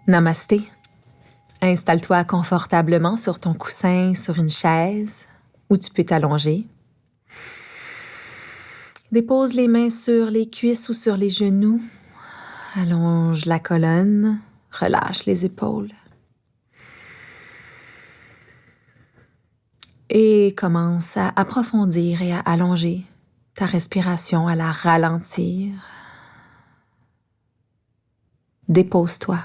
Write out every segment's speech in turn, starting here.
Namasté. Installe-toi confortablement sur ton coussin, sur une chaise, où tu peux t'allonger. Dépose les mains sur les cuisses ou sur les genoux. Allonge la colonne, relâche les épaules. Et commence à approfondir et à allonger ta respiration, à la ralentir. Dépose-toi.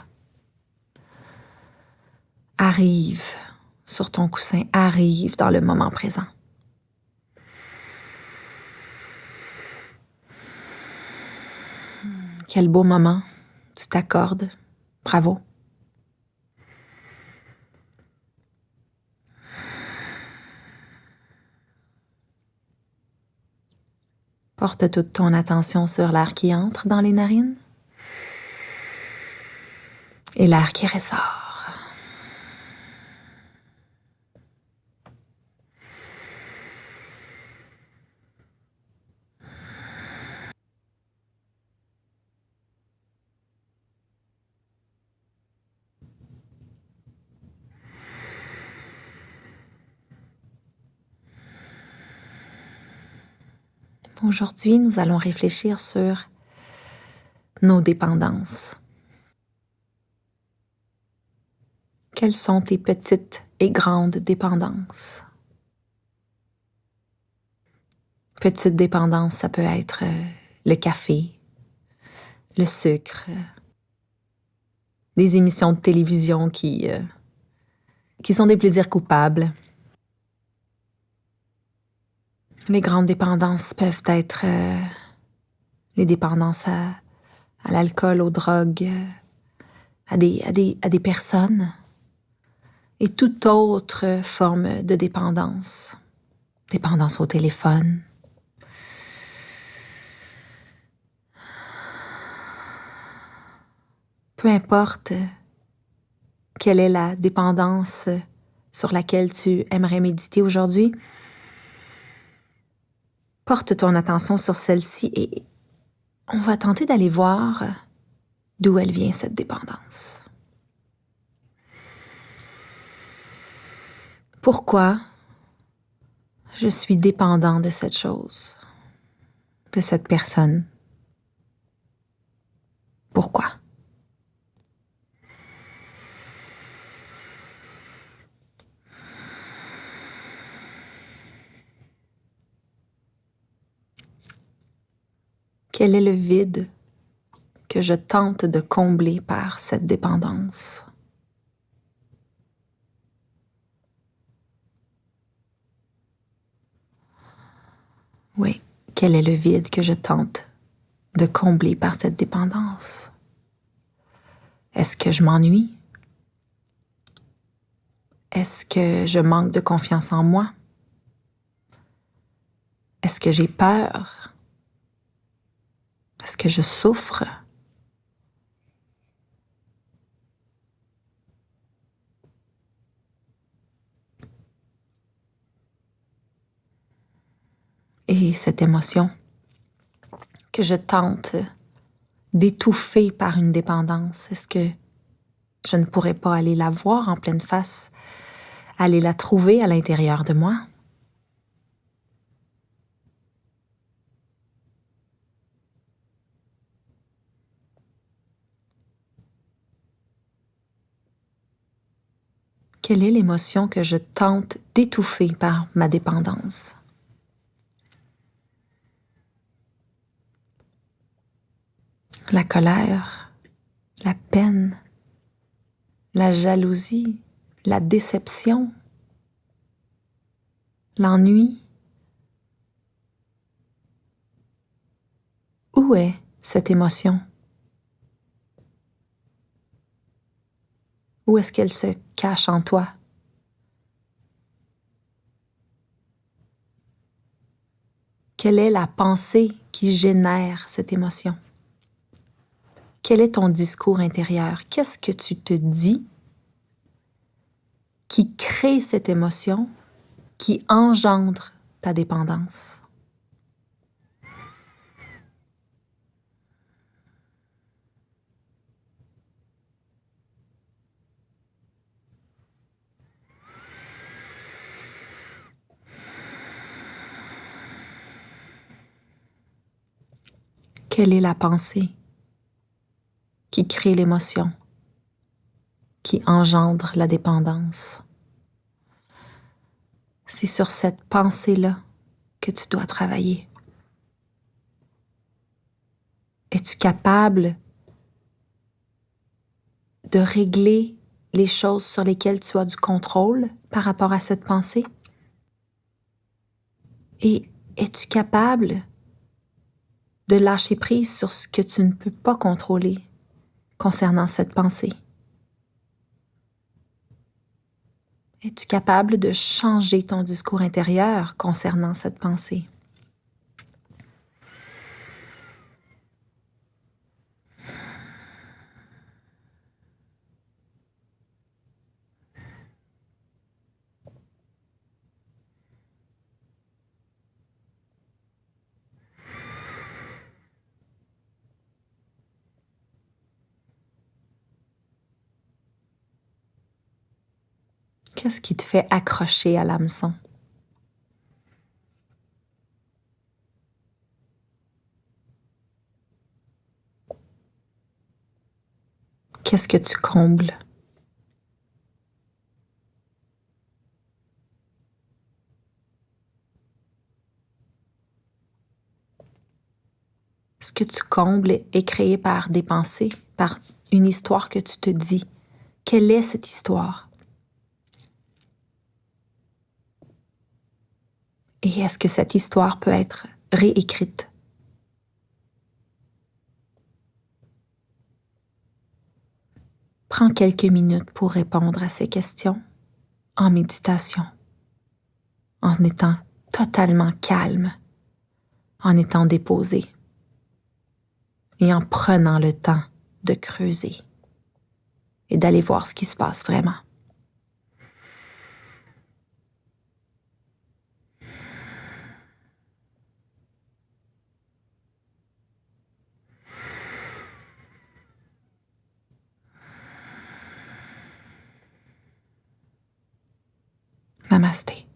Arrive sur ton coussin, arrive dans le moment présent. Quel beau moment tu t'accordes. Bravo. Porte toute ton attention sur l'air qui entre dans les narines et l'air qui ressort. Aujourd'hui, nous allons réfléchir sur nos dépendances. Quelles sont tes petites et grandes dépendances? Petite dépendance, ça peut être le café, le sucre, des émissions de télévision qui sont des plaisirs coupables. Les grandes dépendances peuvent être les dépendances à l'alcool, aux drogues, à des personnes et toute autre forme de dépendance. Dépendance au téléphone. Peu importe quelle est la dépendance sur laquelle tu aimerais méditer aujourd'hui, porte ton attention sur celle-ci et on va tenter d'aller voir d'où elle vient cette dépendance. Pourquoi je suis dépendant de cette chose, de cette personne? Pourquoi? Quel est le vide que je tente de combler par cette dépendance? Oui, quel est le vide que je tente de combler par cette dépendance? Est-ce que je m'ennuie? Est-ce que je manque de confiance en moi? Est-ce que j'ai peur? Est-ce que je souffre? Et cette émotion que je tente d'étouffer par une dépendance, est-ce que je ne pourrais pas aller la voir en pleine face, aller la trouver à l'intérieur de moi? Quelle est l'émotion que je tente d'étouffer par ma dépendance? La colère, la peine, la jalousie, la déception, l'ennui. Où est cette émotion? Où est-ce qu'elle se cache en toi? Quelle est la pensée qui génère cette émotion? Quel est ton discours intérieur? Qu'est-ce que tu te dis qui crée cette émotion, qui engendre ta dépendance? Quelle est la pensée qui crée l'émotion, qui engendre la dépendance? C'est sur cette pensée-là que tu dois travailler. Es-tu capable de régler les choses sur lesquelles tu as du contrôle par rapport à cette pensée? Et es-tu capable de lâcher prise sur ce que tu ne peux pas contrôler concernant cette pensée? Es-tu capable de changer ton discours intérieur concernant cette pensée? Qu'est-ce qui te fait accrocher à l'hameçon? Qu'est-ce que tu combles? Ce que tu combles est créé par des pensées, par une histoire que tu te dis. Quelle est cette histoire? Et est-ce que cette histoire peut être réécrite? Prends quelques minutes pour répondre à ces questions en méditation, en étant totalement calme, en étant déposé et en prenant le temps de creuser et d'aller voir ce qui se passe vraiment. Namasté.